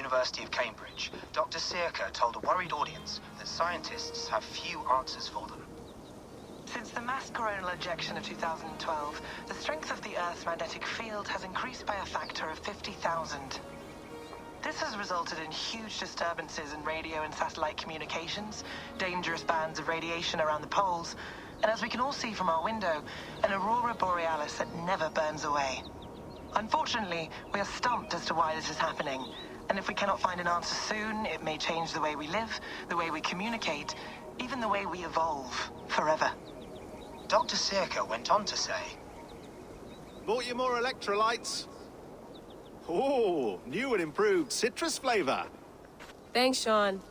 University of Cambridge, Dr. Sirka told a worried audience that scientists have few answers for them. Since the mass coronal ejection of 2012, the strength of the Earth's magnetic field has increased by a factor of 50,000. This has resulted in huge disturbances in radio and satellite communications, dangerous bands of radiation around the poles, and as we can all see from our window, an aurora borealis that never burns away. Unfortunately, we are stumped as to why this is happening, and if we cannot find an answer soon, it may change the way we live, the way we communicate, even the way we evolve forever. Dr. Sirka went on to say, "Bought you more electrolytes? Oh, new and improved citrus flavor." Thanks, Sean.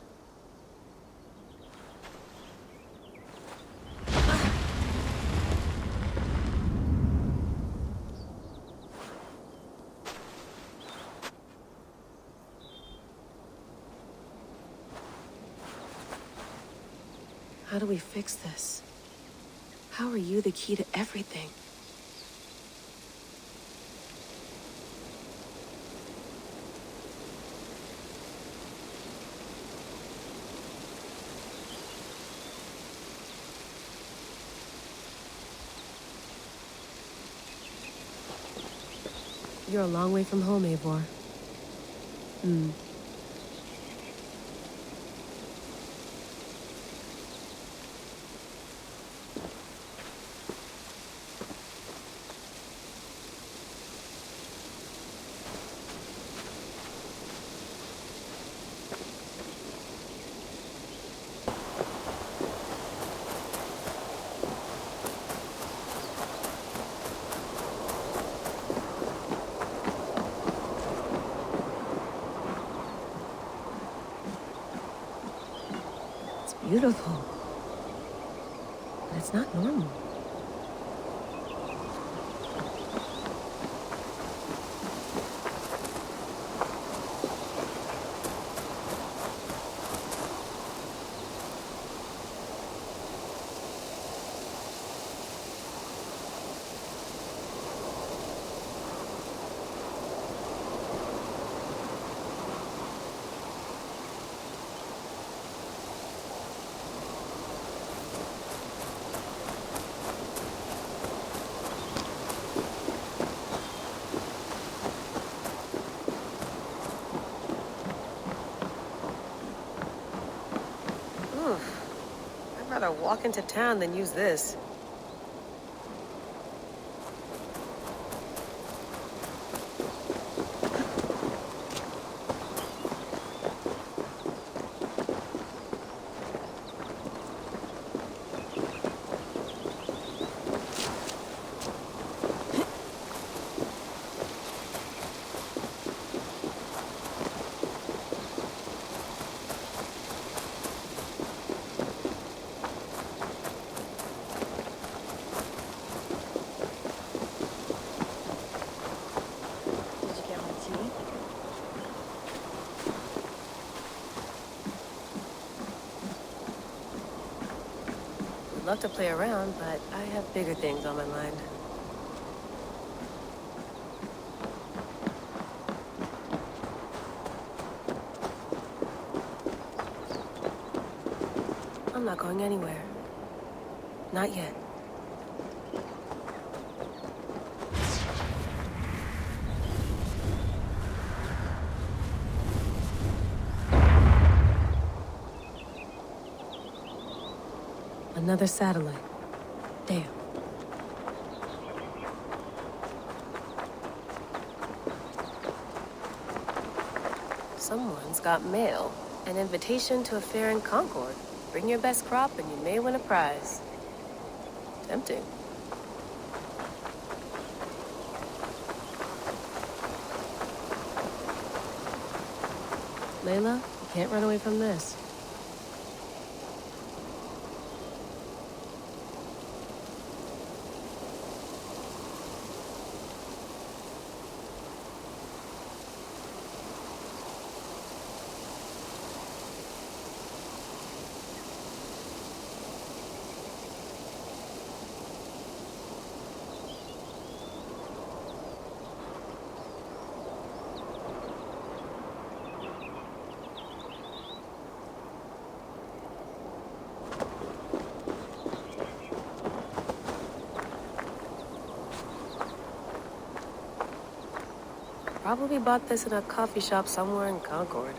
How do we fix this? How are you the key to everything? You're a long way from home, Eivor. Beautiful. But it's not normal. I'd rather walk into town than use this. I'd love to play around, but I have bigger things on my mind. I'm not going anywhere. Not yet. Another satellite. Damn. Someone's got mail. An invitation to a fair in Concord. Bring your best crop and you may win a prize. Tempting. Layla, you can't run away from this. Probably bought this in a coffee shop somewhere in Concord.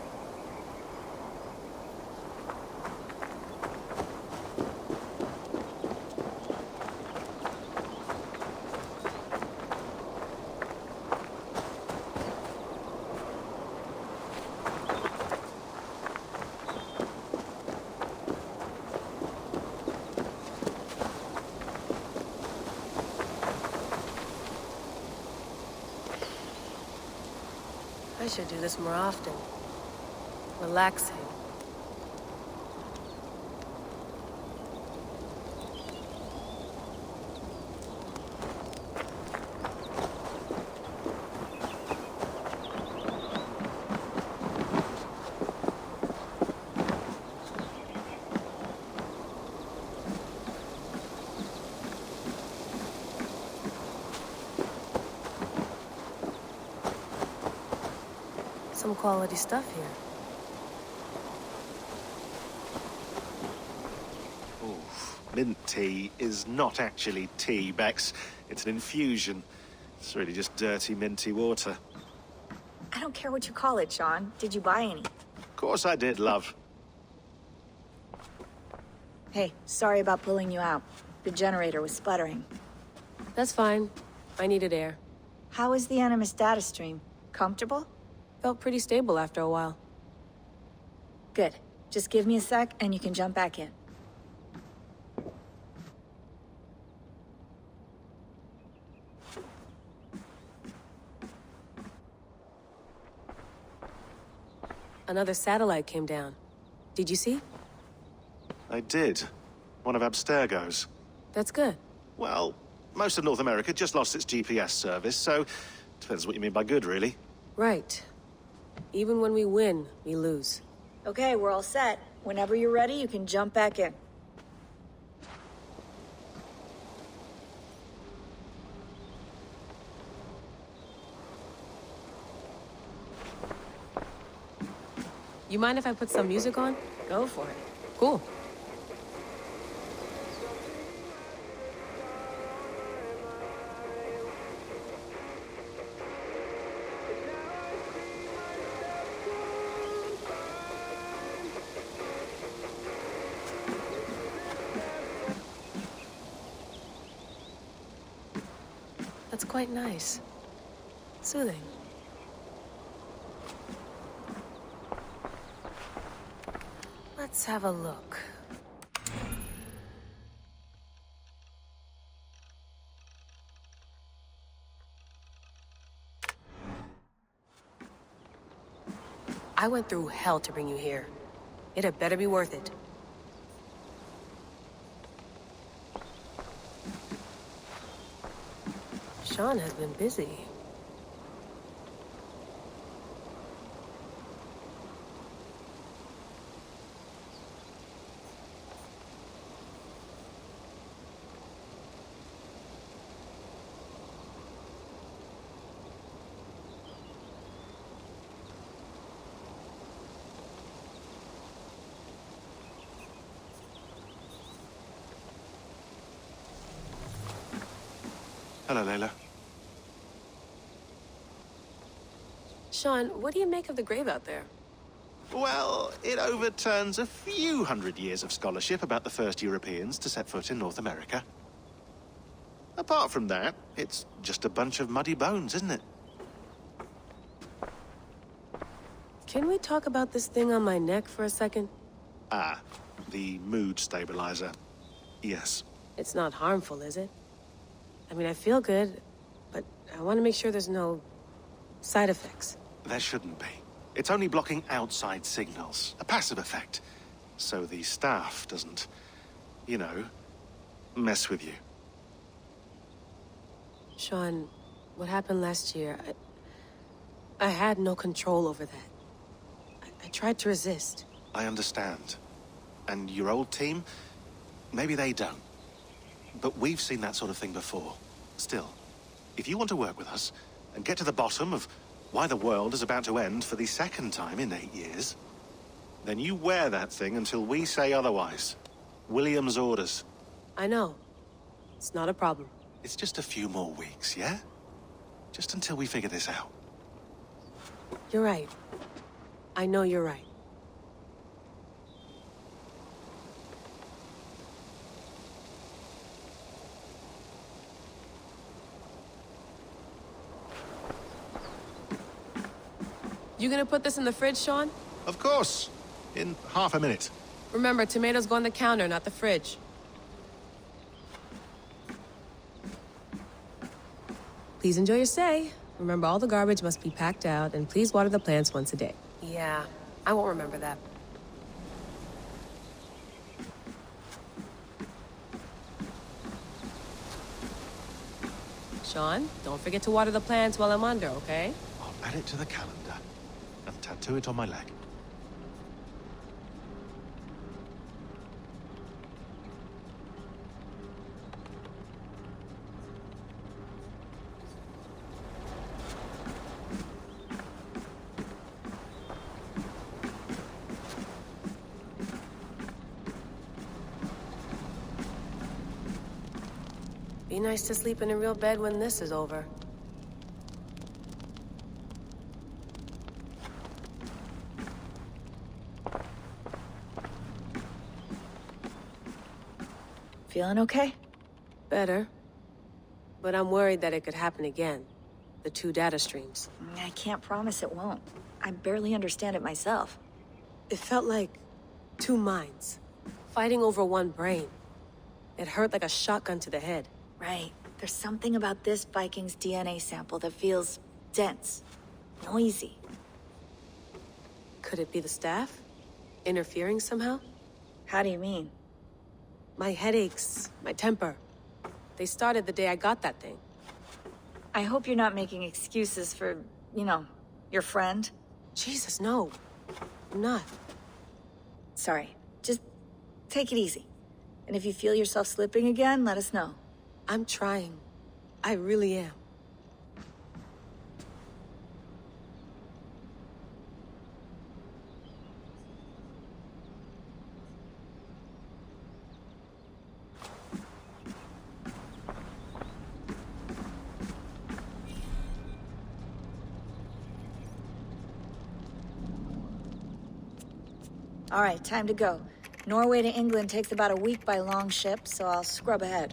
I should do this more often. Relaxing. Some quality stuff here. Oof. Mint tea is not actually tea, Bex. It's an infusion. It's really just dirty, minty water. I don't care what you call it, Sean. Did you buy any? Of course I did, love. Hey, sorry about pulling you out. The generator was sputtering. That's fine. I needed air. How is the Animus data stream? Comfortable? Felt pretty stable after a while. Good. Just give me a sec and you can jump back in. Another satellite came down. Did you see? I did. One of Abstergo's. That's good. Well, most of North America just lost its GPS service, so depends what you mean by good, really. Right. Even when we win, we lose. Okay, we're all set. Whenever you're ready, you can jump back in. You mind if I put some music on? Go for it. Cool. That's quite nice. Soothing. Let's have a look. I went through hell to bring you here. It had better be worth it. Sean has been busy. Hello, Layla. Sean, what do you make of the grave out there? Well, it overturns a few hundred years of scholarship about the first Europeans to set foot in North America. Apart from that, it's just a bunch of muddy bones, isn't it? Can we talk about this thing on my neck for a second? Ah, the mood stabilizer. Yes. It's not harmful, is it? I mean, I feel good, but I want to make sure there's no side effects. There shouldn't be. It's only blocking outside signals, a passive effect. So the staff doesn't, you know, mess with you. Sean, what happened last year, I had no control over that. I tried to resist. I understand. And your old team, maybe they don't. But we've seen that sort of thing before. Still, if you want to work with us and get to the bottom of why the world is about to end for the second time in 8 years, then you wear that thing until we say otherwise. William's orders. I know. It's not a problem. It's just a few more weeks, yeah? Just until we figure this out. You're right. I know you're right. You gonna put this in the fridge, Sean? Of course. In half a minute. Remember, tomatoes go on the counter, not the fridge. Please enjoy your stay. Remember, all the garbage must be packed out, and please water the plants once a day. Yeah, I won't remember that. Sean, don't forget to water the plants while I'm under, okay? I'll add it to the calendar and tattoo it on my leg. Be nice to sleep in a real bed when this is over. Feeling okay? Better. But I'm worried that it could happen again. The two data streams. I can't promise it won't. I barely understand it myself. It felt like two minds, fighting over one brain. It hurt like a shotgun to the head. Right. There's something about this Viking's DNA sample that feels dense, noisy. Could it be the staff? Interfering somehow? How do you mean? My headaches, my temper. They started the day I got that thing. I hope you're not making excuses for, your friend. Jesus, no. I'm not. Sorry. Just take it easy. And if you feel yourself slipping again, let us know. I'm trying. I really am. All right, time to go. Norway to England takes about a week by long ship, so I'll scrub ahead.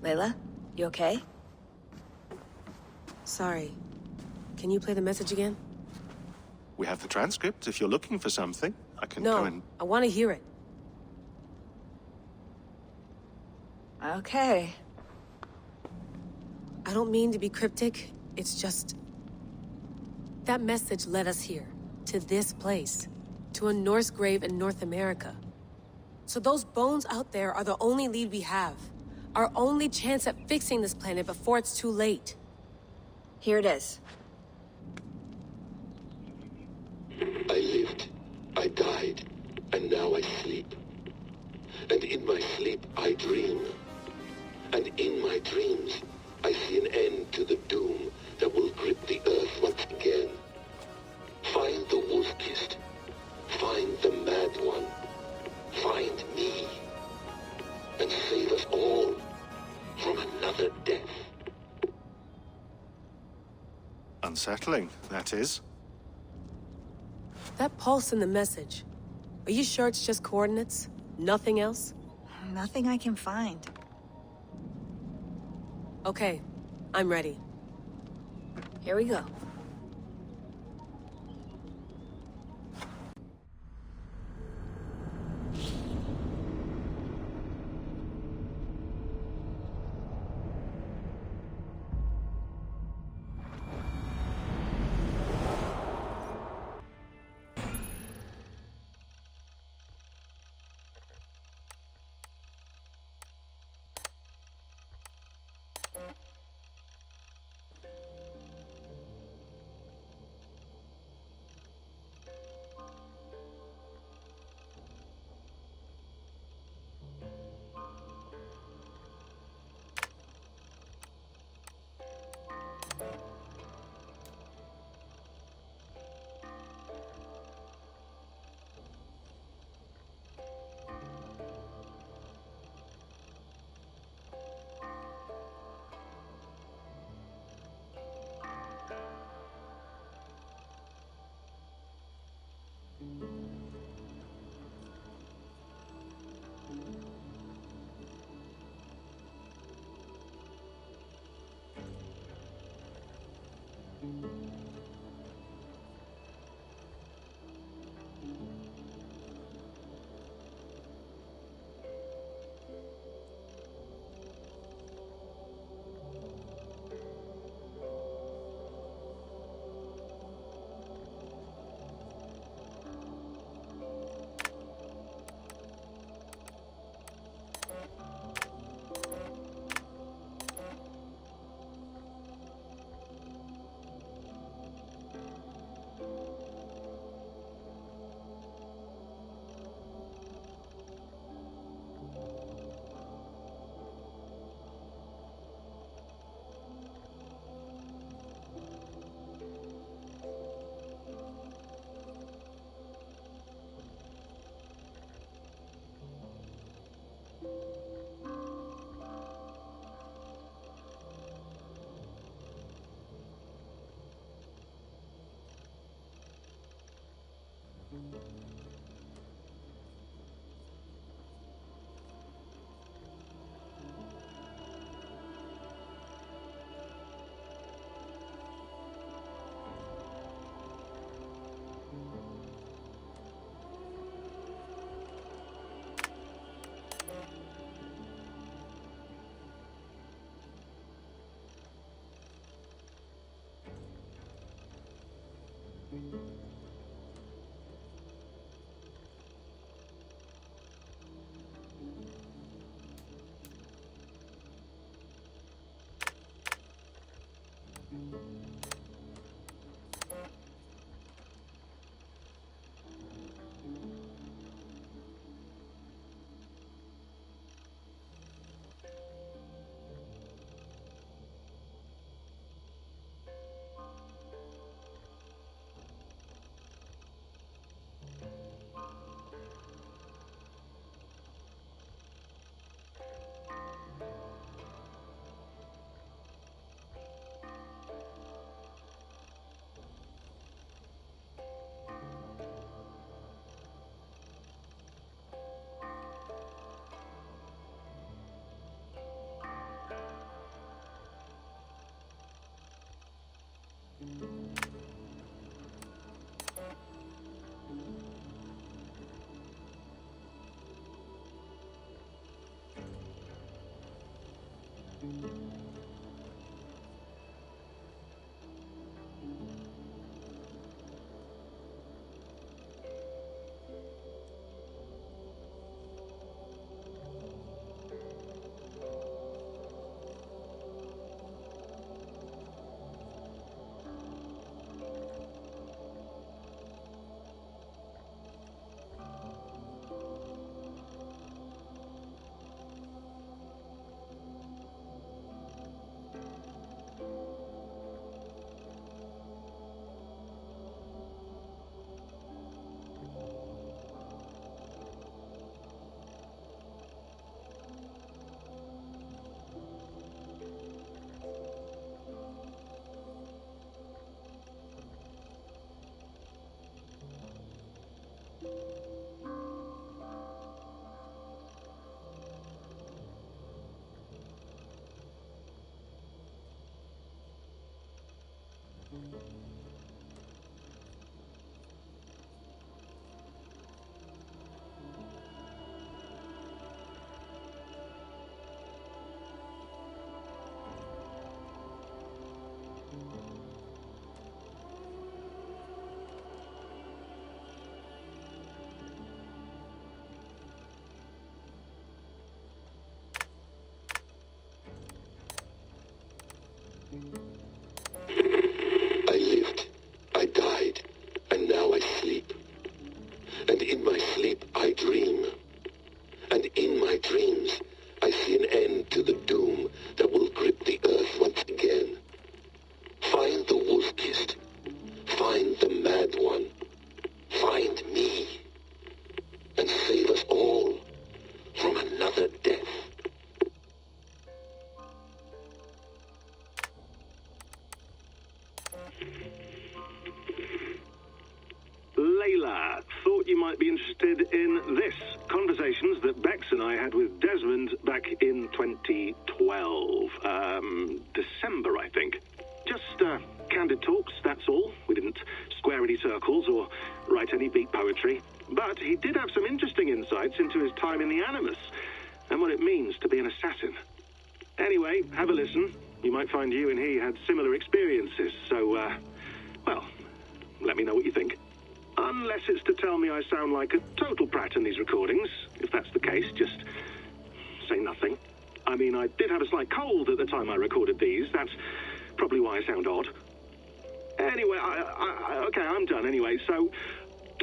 Layla, you okay? Sorry. Can you play the message again? We have the transcript. If you're looking for something, I can go No, and... I want to hear it. Okay. I don't mean to be cryptic. It's just... that message led us here. To this place. To a Norse grave in North America. So those bones out there are the only lead we have. Our only chance at fixing this planet before it's too late. Here it is. I lived, I died, and now I sleep. And in my sleep I dream. And in my dreams, I see an end to the doom that will grip the earth once again. Find the wolf-kissed. Find the mad one. Find me. And save us all from another death. Unsettling, that is. That pulse in the message. Are you sure it's just coordinates? Nothing else? Nothing I can find. Okay, I'm ready. Here we go. I lived, I died, and now I sleep. And in my sleep I dream. And in my dreams I see an end to the doom that will grip the earth once again. Find the wolf-kissed. Find the mad one. Find me. And save us all from another death. Layla, thought you might be interested in this. Conversations that Bex and I had with Desmond back in 2012. December, I think. Just standard talks, that's all. We didn't square any circles or write any beat poetry. But he did have some interesting insights into his time in the Animus and what it means to be an assassin. Anyway, have a listen. You might find you and he had similar experiences, so, well, let me know what you think. Unless it's to tell me I sound like a total prat in these recordings. If that's the case, just say nothing. I mean, I did have a slight cold at the time I recorded these. That's probably why I sound odd. Anyway, okay, I'm done anyway, so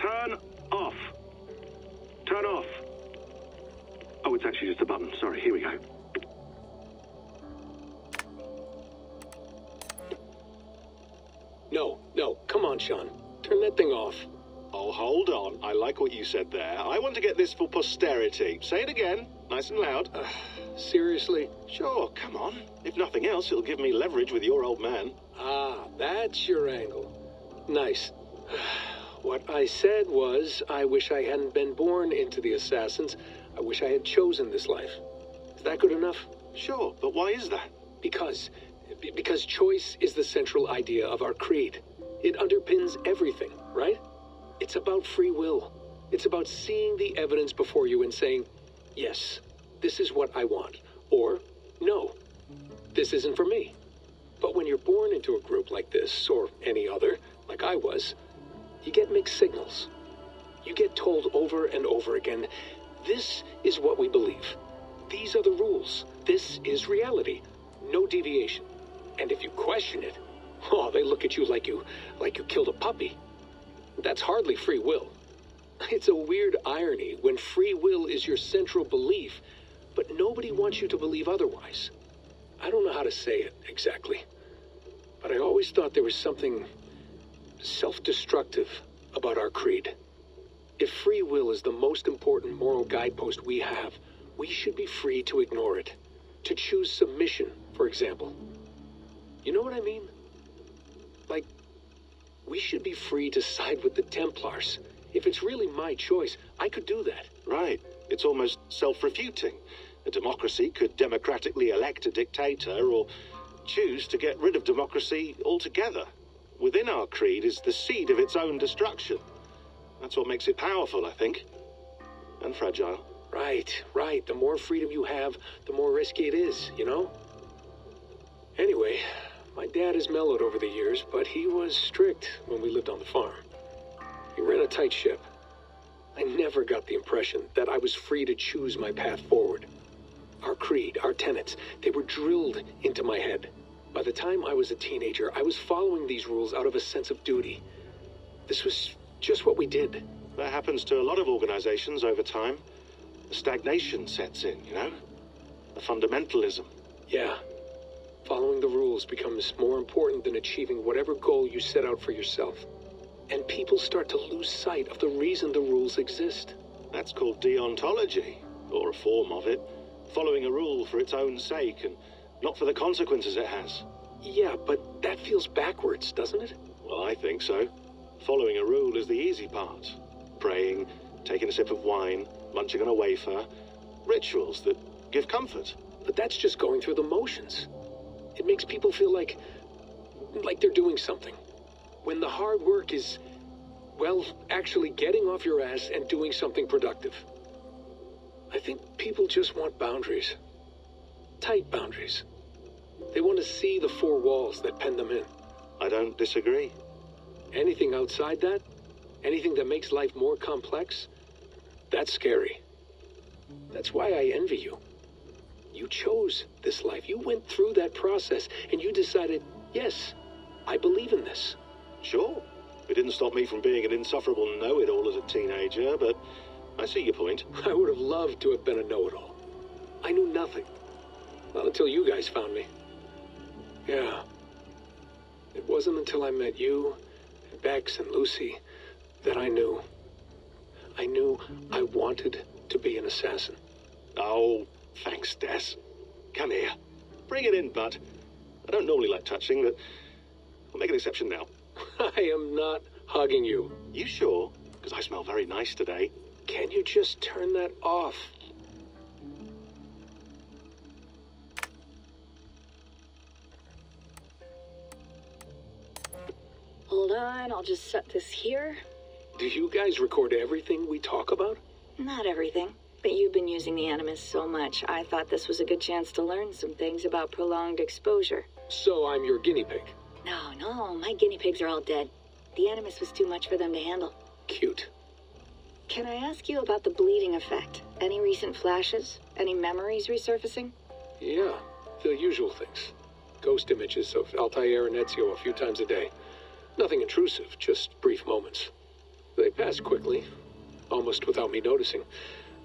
turn off. Turn off. Oh, it's actually just a button. Sorry, here we go. No, come on, Sean. Turn that thing off. Oh, hold on. I like what you said there. I want to get this for posterity. Say it again, nice and loud. Seriously? Sure, come on. If nothing else, it'll give me leverage with your old man. Ah, that's your angle. Nice. What I said was, I wish I hadn't been born into the Assassins. I wish I had chosen this life. Is that good enough? Sure, but why is that? Because choice is the central idea of our creed. It underpins everything, right? It's about free will. It's about seeing the evidence before you and saying, yes, this is what I want. Or, no, this isn't for me. But when you're born into a group like this, or any other, like I was, you get mixed signals. You get told over and over again, this is what we believe. These are the rules. This is reality. No deviation. And if you question it, oh, they look at you like you killed a puppy. That's hardly free will. It's a weird irony when free will is your central belief, but nobody wants you to believe otherwise. I don't know how to say it exactly, but I always thought there was something self-destructive about our creed. If free will is the most important moral guidepost we have, we should be free to ignore it. To choose submission, for example. You know what I mean? Like, we should be free to side with the Templars. If it's really my choice, I could do that. Right. It's almost self-refuting. A democracy could democratically elect a dictator or choose to get rid of democracy altogether. Within our creed is the seed of its own destruction. That's what makes it powerful, I think. And fragile. Right. The more freedom you have, the more risky it is, you know? Anyway, my dad has mellowed over the years, but he was strict when we lived on the farm. He ran a tight ship. I never got the impression that I was free to choose my path forward. Our creed, our tenets, they were drilled into my head. By the time I was a teenager, I was following these rules out of a sense of duty. This was just what we did. That happens to a lot of organizations over time. The stagnation sets in, you know? The fundamentalism. Yeah. Following the rules becomes more important than achieving whatever goal you set out for yourself. And people start to lose sight of the reason the rules exist. That's called deontology, or a form of it. Following a rule for its own sake and not for the consequences it has. Yeah, but that feels backwards, doesn't it? Well, I think so. Following a rule is the easy part. Praying, taking a sip of wine, munching on a wafer. Rituals that give comfort. But that's just going through the motions. It makes people feel like they're doing something. When the hard work is, well, actually getting off your ass and doing something productive. I think people just want boundaries. Tight boundaries. They want to see the four walls that pen them in. I don't disagree. Anything outside that, anything that makes life more complex, that's scary. That's why I envy you. You chose this life. You went through that process, and you decided, yes, I believe in this. Sure. It didn't stop me from being an insufferable know-it-all as a teenager, but I see your point. I would have loved to have been a know-it-all. I knew nothing. Not until you guys found me. Yeah. It wasn't until I met you, and Bex and Lucy, that I knew. I knew I wanted to be an assassin. Oh, thanks, Des. Come here. Bring it in, bud. I don't normally like touching, but I'll make an exception now. I am not hugging you. You sure? Because I smell very nice today. Can you just turn that off? done, I'll just set this here. Do you guys record everything we talk about? Not everything, but you've been using the Animus so much, I thought this was a good chance to learn some things about prolonged exposure. So I'm your guinea pig. No, my guinea pigs are all dead. The Animus was too much for them to handle. Cute. Can I ask you about the bleeding effect? Any recent flashes? Any memories resurfacing? Yeah, the usual things. Ghost images of Altair and Ezio a few times a day. Nothing intrusive, just brief moments. They pass quickly, almost without me noticing.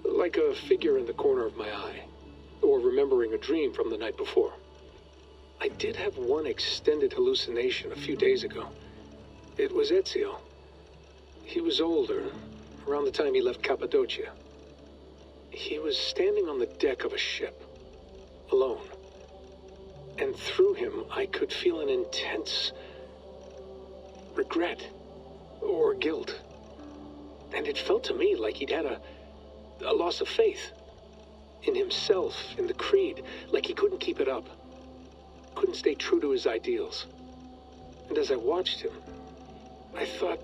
Like a figure in the corner of my eye. Or remembering a dream from the night before. I did have one extended hallucination a few days ago. It was Ezio. He was older, around the time he left Cappadocia. He was standing on the deck of a ship, alone. And through him, I could feel an intense regret or guilt. And it felt to me like he'd had a loss of faith in himself, in the creed, like he couldn't keep it up, couldn't stay true to his ideals. And as I watched him, I thought,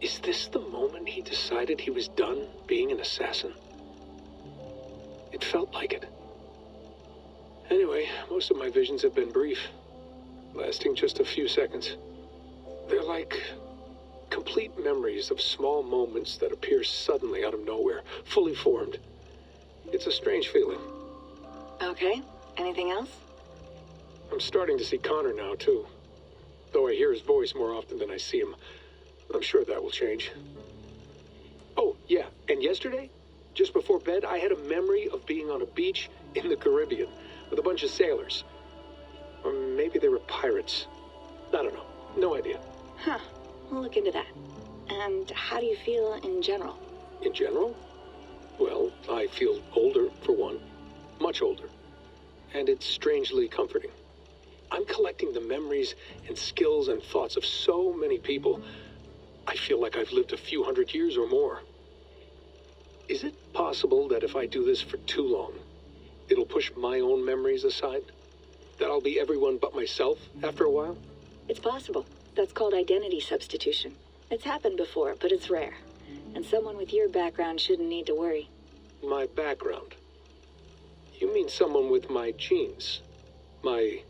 is this the moment he decided he was done being an assassin? It felt like it. Anyway, most of my visions have been brief, lasting just a few seconds. They're like complete memories of small moments that appear suddenly out of nowhere, fully formed. It's a strange feeling. Okay, anything else? I'm starting to see Connor now, too. Though I hear his voice more often than I see him. I'm sure that will change. Oh, yeah, and yesterday, just before bed, I had a memory of being on a beach in the Caribbean with a bunch of sailors. Or maybe they were pirates. I don't know. No idea. Huh, we'll look into that. And how do you feel in general? In general? Well, I feel older, for one. Much older. And it's strangely comforting. I'm collecting the memories and skills and thoughts of so many people. I feel like I've lived a few hundred years or more. Is it possible that if I do this for too long, it'll push my own memories aside? That I'll be everyone but myself after a while? It's possible. That's called identity substitution. It's happened before, but it's rare. And someone with your background shouldn't need to worry. My background? You mean someone with my genes? My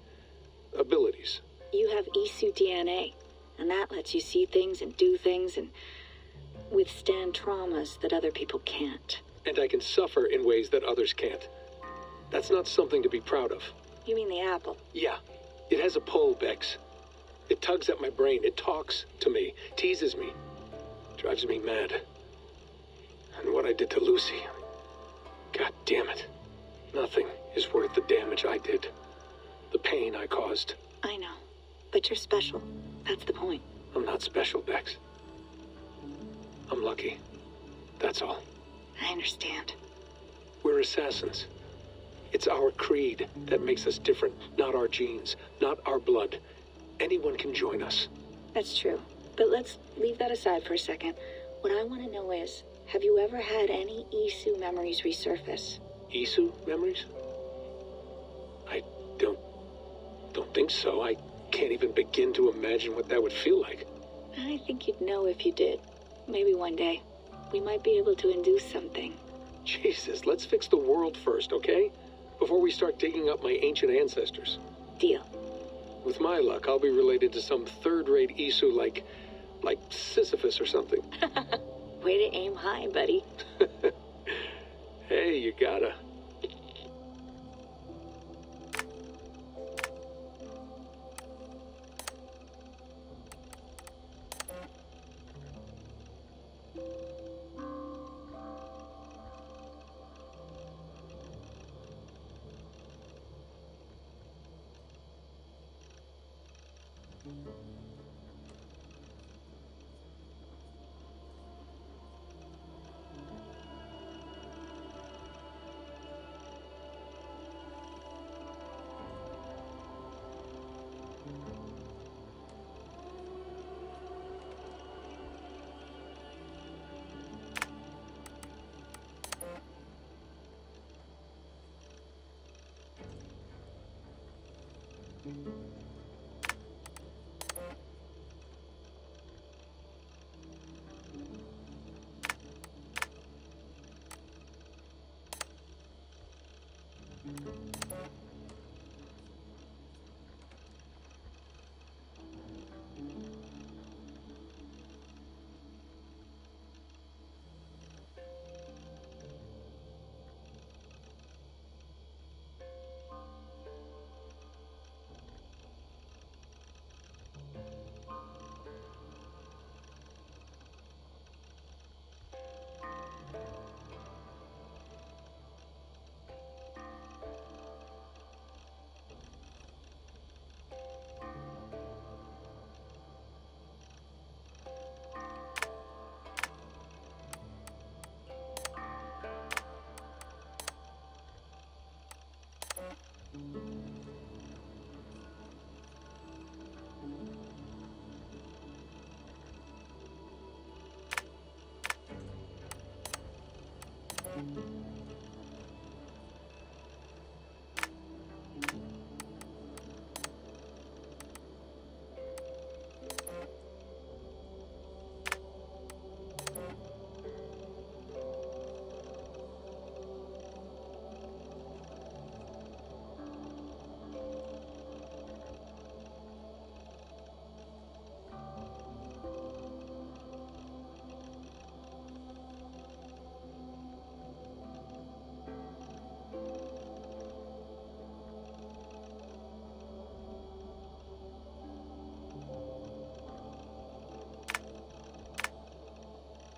abilities? You have Isu DNA, and that lets you see things and do things and withstand traumas that other people can't. And I can suffer in ways that others can't. That's not something to be proud of. You mean the apple? Yeah. It has a pull, Bex. It tugs at my brain. It talks to me. Teases me. Drives me mad. And what I did to Lucy... God damn it. Nothing is worth the damage I did. The pain I caused. I know. But you're special. That's the point. I'm not special, Bex. I'm lucky. That's all. I understand. We're assassins. It's our creed that makes us different, not our genes, not our blood. Anyone can join us. That's true. But let's leave that aside for a second. What I want to know is, have you ever had any Isu memories resurface? Isu memories? I don't think so. I can't even begin to imagine what that would feel like. I think you'd know if you did. Maybe one day. We might be able to induce something. Jesus, let's fix the world first, okay? Before we start digging up my ancient ancestors. Deal. With my luck, I'll be related to some third-rate Isu like Sisyphus or something. Way to aim high, buddy. Hey, you gotta. Mm-hmm.